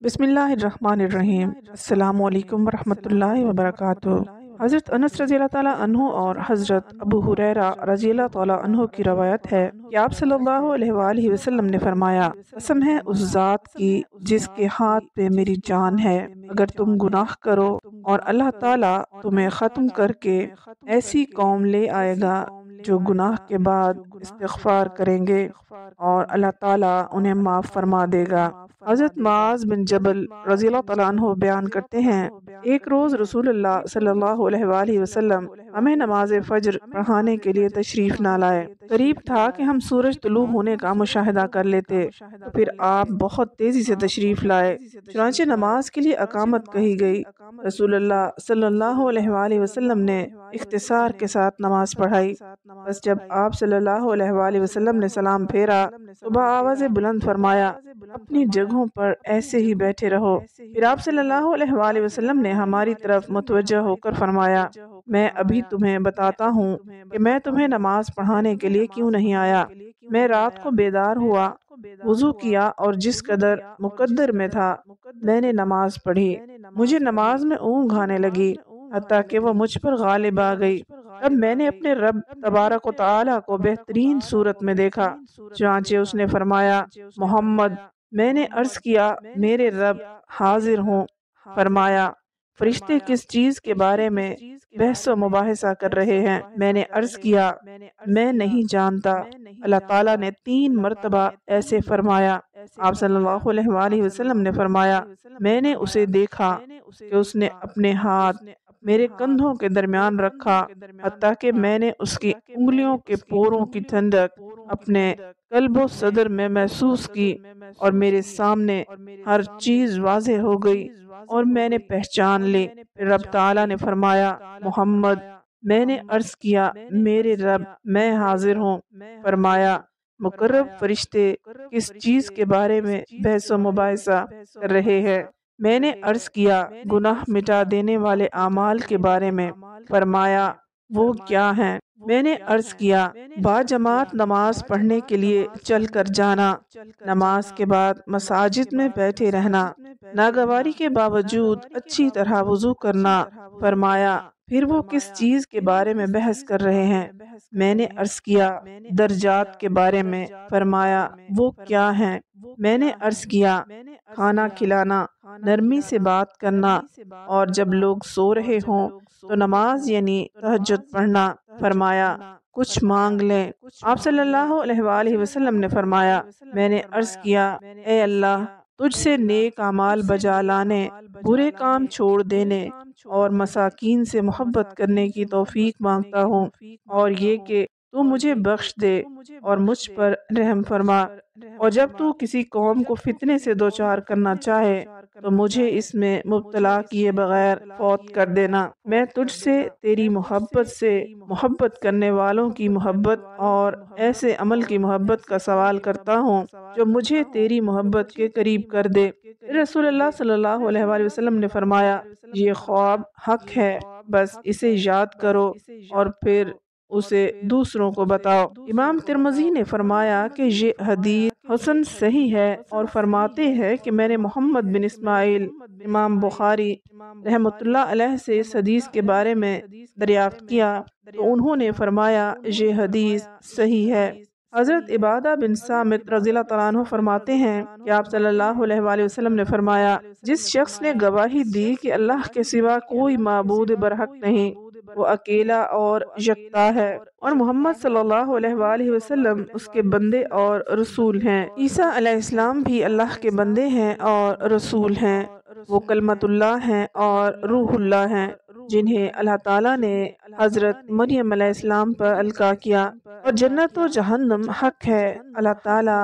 बिस्मिल्लाहिर्रहमानिर्रहीम। अस्सलाम वालेकुम वरहमतुल्लाहि वबरकातुहू। हज़रत अनस रज़ी अल्लाह ताला अन्हु और हज़रत अबू हुरैरा रज़ी अल्लाह ताला अन्हु की रवायत है कि आप सल्लल्लाहु अलैहि वसल्लम ने फरमाया, कसम है उस ज़ात की जिसके हाथ पे मेरी जान है, अगर तुम गुनाह करो और अल्लाह ताला तुम्हें ख़त्म करके ऐसी कौम ले आएगा जो गुनाह के बाद इस्तिग़फ़ार करेंगे और अल्लाह ताला उन्हें माफ़ फरमा देगा। हज़रत मुआज़ बिन जबल रज़ी अल्लाह तआला अन्हु बयान करते हैं, एक रोज़ रसूलुल्लाह सल्लल्लाहु अलैहि वसल्लम हमें नमाज फ़ज्र पढ़ाने के लिए तशरीफ़ ना लाए। करीब था कि हम सूरज तुलू होने का मुशाहिदा कर लेते, तो फिर आप बहुत तेज़ी से तशरीफ़ लाए। चुनांचे नमाज के लिए अकामत कही गई। रसूलुल्लाह सल्लल्लाहु अलैहि वसल्लम ने इख्तिसार के साथ नमाज पढ़ाई। बस जब आप सल्लल्लाहु अलैहि वसल्लम ने सलाम फेरा तो आवाज़ बुलंद फरमाया, अपनी जगहों पर ऐसे ही बैठे रहो। फिर आप सल्लल्लाहु अलैहि वसल्लम ने हमारी तरफ मुतवज्जह होकर फरमाया, मैं अभी तुम्हें बताता हूँ कि मैं तुम्हें नमाज पढ़ाने के लिए क्यों नहीं आया। मैं रात को बेदार हुआ, वुज़ू किया और जिस कदर मुकद्दर में था मैंने नमाज पढ़ी। मुझे नमाज में ऊँघ आने लगी, हत्ता कि वह मुझ पर गालिब आ गई। तब मैंने अपने रब तबारक व तआला को बेहतरीन सूरत में देखा। चुनांचे उसने फरमाया, मोहम्मद। मैंने अर्ज़ किया, मेरे रब हाजिर हूँ। फरमाया, फरिश्ते किस चीज़ के बारे में बहस व मुबाहिसा कर रहे हैं। मैंने अर्ज़ किया, मैं नहीं जानता। अल्लाह ताला ने 3 मरतबा ऐसे फरमाया। आप सल्लल्लाहु अलैहि वसल्लम ने फरमाया, मैंने उसे देखा कि उसने अपने हाथ मेरे कंधों के दरमियान रखा, हत्ता कि मैंने उसकी उंगलियों के पोरों की ठंडक अपने कल्बो सदर में महसूस की और मेरे सामने हर चीज़ वाज़ेह हो गई और मैंने पहचान ली। फिर रब ताला ने फरमाया, मोहम्मद। मैंने अर्ज़ किया, मेरे रब मैं हाजिर हूँ। फरमाया, मुकर्रब फरिश्ते किस चीज़ के बारे में बहस व मुबाहिसा कर रहे हैं। मैंने अर्ज़ किया, गुनाह मिटा देने वाले आमाल के बारे में। फरमाया, वो क्या हैं। मैंने अर्ज़ किया, बाजमात नमाज पढ़ने के लिए चल कर जाना, नमाज के बाद मसाजिद में बैठे रहना, नागवारी के बावजूद अच्छी तरह वुज़ू करना। फरमाया, फिर वो किस चीज़ के बारे में बहस कर रहे हैं। मैंने अर्ज़ किया, दर्जात के बारे में। फरमाया, वो क्या हैं। मैंने अर्ज़ किया, खाना खिलाना, नरमी से बात करना और जब लोग सो रहे हों तो नमाज यानी तहज्जुद पढ़ना। फरमाया, कुछ मांग लें। आप सल्लल्लाहु अलैहि वसल्लम ने फरमाया, मैंने अर्ज़ किया, ए अल्लाह, तुझसे नेक अमाल बजा लाने, बुरे काम छोड़ देने और मसाकीन से मोहब्बत करने की तौफीक मांगता हूँ और ये कि तू मुझे बख्श दे और मुझ पर रहम फरमा, और जब तू किसी कौम को फितने से दो चार करना चाहे तो मुझे इसमें मुब्तला किए बगैर फौत कर देना। मैं तुझसे तेरी मोहब्बत से मोहब्बत करने वालों की मोहब्बत और ऐसे अमल की मोहब्बत का सवाल करता हूँ जो मुझे तेरी मोहब्बत के करीब कर दे। फिर रसूलुल्लाह सल्लल्लाहु अलैहि वसल्लम ने फरमाया, ये ख्वाब हक है, बस इसे याद करो और फिर उसे दूसरों को बताओ। इमाम तिरमिज़ी ने फरमाया कि ये हदीस हसन सही है और फरमाते हैं कि मैंने मोहम्मद बिन इस्माइल इमाम बुखारी रहमतुल्लाह अलैह से इस हदीस के बारे में दरियाफ्त किया तो उन्होंने फरमाया, ये हदीस सही है। हज़रत इबादा बिन सामित रज़ियल्लाहु तआला अन्हु फरमाते हैं कि आप सल्लल्लाहु अलैहि वसल्लम ने फरमाया, जिस शख्स ने गवाही दी कि अल्लाह के सिवा कोई माबूद बरहक नहीं, वो अकेला और यकता है और मोहम्मद सल्लल्लाहु अलैहि वसल्लम उसके बंदे और रसूल हैं। ईसा अलैहिस्सलाम भी अल्लाह के बंदे हैं और रसूल हैं। वो कलमतुल्लाह हैं और रूहुल्लाह हैं, जिन्हें अल्लाह ताला ने हज़रत मरियम अलैहिस्सलाम पर अलका किया। और जन्नत और जहन्नम हक है। अल्लाह ताला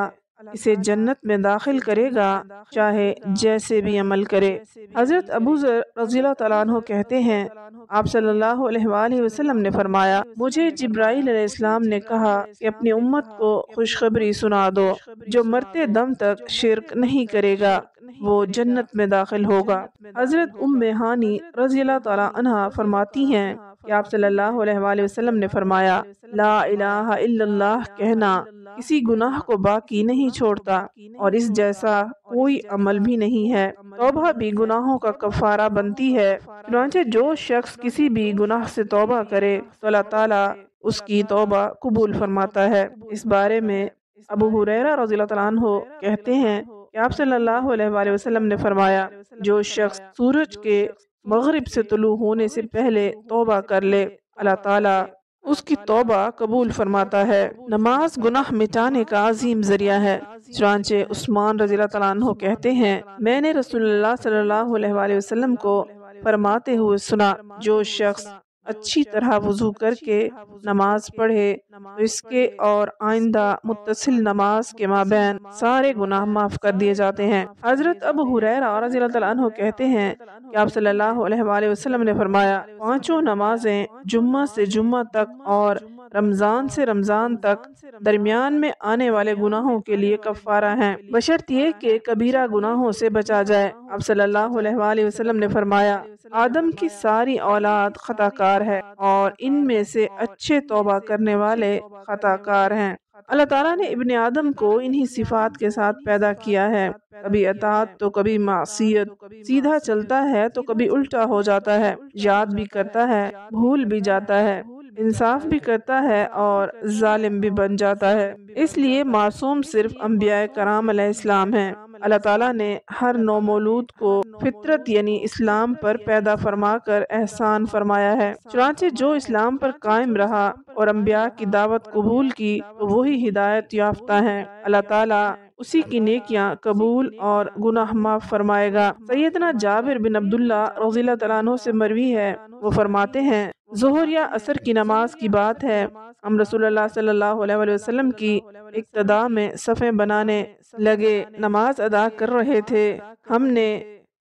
इसे जन्नत में दाखिल करेगा चाहे जैसे भी अमल करे। हज़रत अबू ज़र रज़ियल्लाहु तआला अन्हु कहते हैं, आप सल्लल्लाहु अलैहि वसल्लम ने फरमाया, मुझे जिब्राईल अलैहिस्सलाम ने कहा कि अपनी उम्मत को खुशखबरी सुना दो, जो मरते दम तक शिर्क नहीं करेगा वो जन्नत में दाखिल होगा। हज़रत उम्मे हानी रज़ियल्लाहु तआला अन्हा फरमाती हैं, کہ آپ صلی اللہ علیہ وآلہ وسلم نے فرمایا لا الہ الا اللہ کہنا کسی گناہ کو باقی نہیں چھوڑتا اور اس جیسا کوئی عمل بھی نہیں ہے۔ توبہ بھی گناہوں کا کفارہ بنتی ہے، چنانچہ جو شخص کسی بھی گناہ سے توبہ کرے تو اللہ تعالیٰ اس کی توبہ قبول فرماتا ہے۔ اس بارے میں ابو ہریرہ رضی اللہ تعالیٰ عنہ کہتے ہیں کہ آپ صلی اللہ علیہ وآلہ وسلم نے فرمایا جو شخص سورج کے مغرب سے طلوع ہونے سے پہلے توبہ کر لے اللہ تعالیٰ اس کی توبہ قبول فرماتا ہے۔ نماز گناہ مٹانے کا عظیم ذریعہ ہے، چنانچہ عثمان رضی اللہ تعالیٰ عنہ کہتے ہیں میں نے رسول اللہ صلی اللہ علیہ وآلہ وسلم کو فرماتے ہوئے سنا جو شخص اچھی طرح وضو کر کے نماز پڑھے تو اس کے اور آئندہ متصل نماز کے مابین سارے گناہ معاف کر دیے جاتے ہیں۔ حضرت ابو ہریرہ رضی اللہ تعالیٰ عنہ کہتے ہیں کہ آپ صلی اللہ علیہ وآلہ وسلم نے فرمایا پانچوں نمازیں جمعہ سے جمعہ تک اور رمضان سے رمضان تک درمیان میں آنے والے گناہوں کے لیے کفارہ ہیں، بشرط یہ کہ کبیرہ گناہوں سے بچا جائے۔ آپ صلی اللہ علیہ وآلہ وسلم نے فرمایا آدم کی ساری اولاد خطا کار ہے اور ان میں سے اچھے توبہ کرنے والے خطا کار ہیں۔ اللہ تعالیٰ نے ابن آدم کو انہی صفات کے ساتھ پیدا کیا ہے، کبھی اطاعت تو کبھی معصیت، سیدھا چلتا ہے تو کبھی الٹا ہو جاتا ہے، یاد بھی کرتا ہے بھول بھی جاتا ہے، انصاف بھی کرتا ہے اور ظالم بھی بن جاتا ہے۔ اس لیے معصوم صرف انبیاء کرام علیہ السلام ہیں۔ اللہ تعالیٰ نے ہر نو مولود کو فطرت یعنی اسلام پر پیدا فرما کر احسان فرمایا ہے، چنانچہ جو اسلام پر قائم رہا اور انبیاء کی دعوت قبول کی تو وہی ہدایت یافتہ ہیں۔ اللہ تعالیٰ اسی کی نیکیاں قبول اور گناہ معاف فرمائے گا۔ سیدنا جابر بن عبداللہ رضی اللہ تعالیٰ عنہ سے مروی ہے، وہ فرماتے ہیں ظہر یا عصر کی نماز کی بات ہے، ہم رسول اللہ صلی اللہ علیہ وآلہ وسلم کی اقتداء میں صفیں بنانے لگے، نماز ادا کر رہے تھے، ہم نے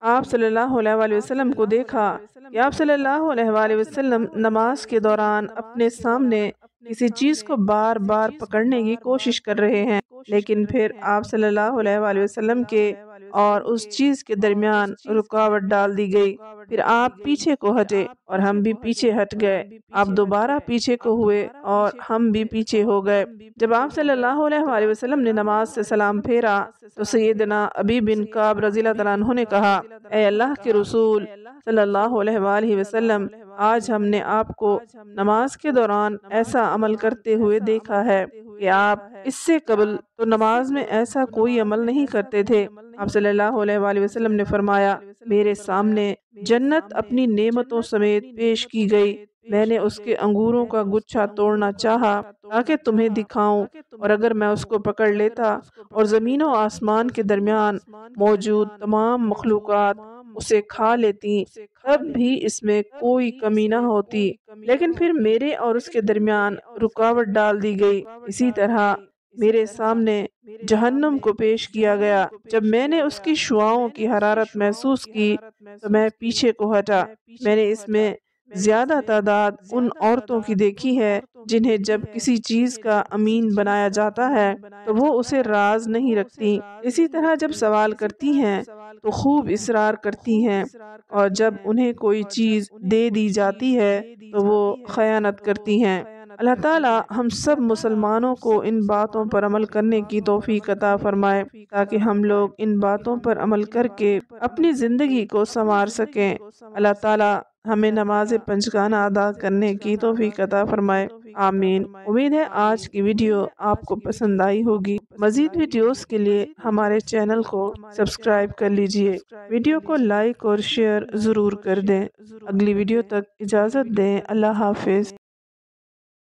آپ صلی اللہ علیہ وآلہ وسلم کو دیکھا کہ آپ صلی اللہ علیہ وآلہ وسلم نماز کے دوران اپنے سامنے کسی چیز کو بار بار پکڑنے کی کوشش کر رہے ہیں، لیکن پھر آپ صلی اللہ علیہ وآلہ وسلم کے اور اس چیز کے درمیان رکاوٹ ڈال دی گئی، پھر آپ پیچھے کو ہٹے اور ہم بھی پیچھے ہٹ گئے، آپ دوبارہ پیچھے کو ہوئے اور ہم بھی پیچھے ہو گئے۔ جب آپ صلی اللہ علیہ وآلہ وسلم نے نماز سے سلام پھیرا تو سیدنا ابی بن کعب رضی اللہ تعالیٰ عنہ نے کہا اے اللہ کے رسول صلی اللہ علیہ وآلہ وسلم آج ہم نے آپ کو نماز کے دوران ایسا عمل کرتے ہوئے دیکھا ہے کہ آپ اس سے قبل تو نماز میں ایسا کوئی عمل نہیں کرتے تھے۔ آپ صلی اللہ علیہ وآلہ وسلم نے فرمایا میرے سامنے جنت اپنی نعمتوں سمیت پیش کی گئی، میں نے اس کے انگوروں کا گچھا توڑنا چاہا تاکہ تمہیں دکھاؤں، اور اگر میں اس کو پکڑ لیتا اور زمین و آسمان کے درمیان موجود تمام مخلوقات اسے کھا لیتی تب بھی اس میں کوئی کمی نہ ہوتی، لیکن پھر میرے اور اس کے درمیان رکاوٹ ڈال دی گئی۔ اسی طرح میرے سامنے جہنم کو پیش کیا گیا، جب میں نے اس کی شعاعوں کی حرارت محسوس کی تو میں پیچھے کو ہٹا، میں نے اس میں زیادہ تعداد ان عورتوں کی دیکھی ہے جنہیں جب کسی چیز کا امین بنایا جاتا ہے تو وہ اسے راز نہیں رکھتی، اسی طرح جب سوال کرتی ہیں تو خوب اصرار کرتی ہیں، اور جب انہیں کوئی چیز دے دی جاتی ہے تو وہ خیانت کرتی ہیں۔ اللہ تعالیٰ ہم سب مسلمانوں کو ان باتوں پر عمل کرنے کی توفیق عطا فرمائے تاکہ ہم لوگ ان باتوں پر عمل کر کے اپنی زندگی کو سنوار سکیں۔ اللہ تعالیٰ ہمیں نماز پنجگانہ ادا کرنے کی توفیق عطا فرمائے، آمین۔ امید ہے آج کی ویڈیو آپ کو پسند آئی ہوگی۔ مزید ویڈیوز کے لیے ہمارے چینل کو سبسکرائب کر لیجئے، ویڈیو کو لائک اور شیئر ضرور کر دیں۔ اگلی ویڈیو تک اجازت دیں، اللہ حافظ۔